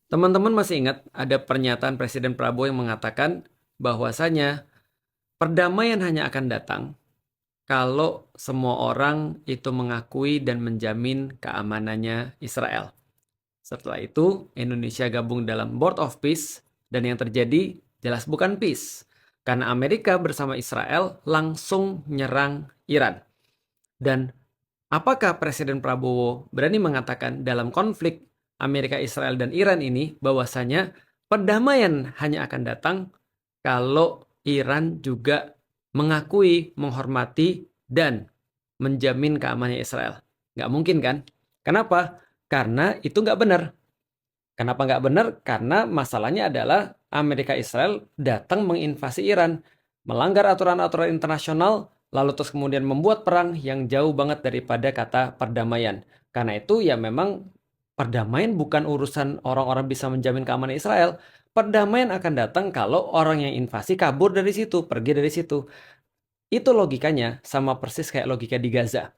Teman-teman masih ingat ada pernyataan Presiden Prabowo yang mengatakan bahwasanya perdamaian hanya akan datang kalau semua orang itu mengakui dan menjamin keamanannya Israel. Setelah itu, Indonesia gabung dalam Board of Peace dan yang terjadi jelas bukan peace. Karena Amerika bersama Israel langsung nyerang Iran. Dan apakah Presiden Prabowo berani mengatakan dalam konflik Amerika, Israel, dan Iran ini bahwasanya perdamaian hanya akan datang kalau Iran juga mengakui, menghormati, dan menjamin keamanannya Israel? Nggak mungkin kan? Kenapa? Karena itu nggak benar. Kenapa nggak benar? Karena masalahnya adalah Amerika Israel datang menginvasi Iran, melanggar aturan-aturan internasional, lalu terus kemudian membuat perang yang jauh banget daripada kata perdamaian. Karena itu ya memang perdamaian bukan urusan orang-orang bisa menjamin keamanan Israel. Perdamaian akan datang kalau orang yang invasi kabur dari situ, pergi dari situ. Itu logikanya sama persis kayak logika di Gaza.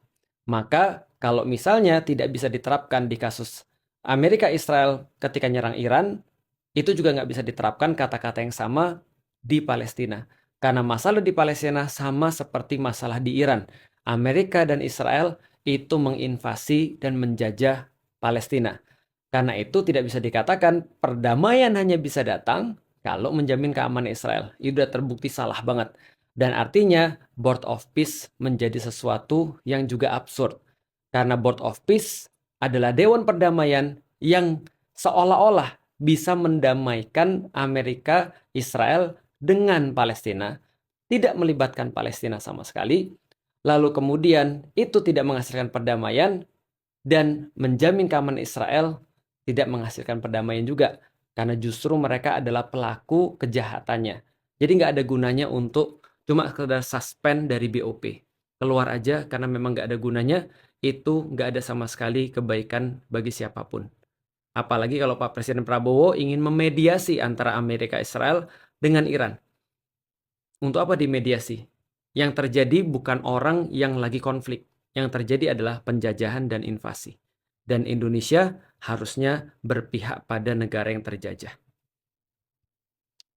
Maka kalau misalnya tidak bisa diterapkan di kasus Amerika Israel ketika nyerang Iran, itu juga nggak bisa diterapkan kata-kata yang sama di Palestina. Karena masalah di Palestina sama seperti masalah di Iran. Amerika dan Israel itu menginvasi dan menjajah Palestina. Karena itu tidak bisa dikatakan perdamaian hanya bisa datang kalau menjamin keamanan Israel. Itu sudah terbukti salah banget. Dan artinya Board of Peace menjadi sesuatu yang juga absurd. Karena Board of Peace adalah dewan perdamaian yang seolah-olah bisa mendamaikan Amerika, Israel dengan Palestina, tidak melibatkan Palestina sama sekali, lalu kemudian itu tidak menghasilkan perdamaian, dan menjamin keamanan Israel tidak menghasilkan perdamaian juga, karena justru mereka adalah pelaku kejahatannya. Jadi nggak ada gunanya untuk cuma sekedar suspend dari BOP. Keluar aja karena memang nggak ada gunanya, itu nggak ada sama sekali kebaikan bagi siapapun. Apalagi kalau Pak Presiden Prabowo ingin memediasi antara Amerika Israel dengan Iran. Untuk apa dimediasi? Yang terjadi bukan orang yang lagi konflik. Yang terjadi adalah penjajahan dan invasi. Dan Indonesia harusnya berpihak pada negara yang terjajah.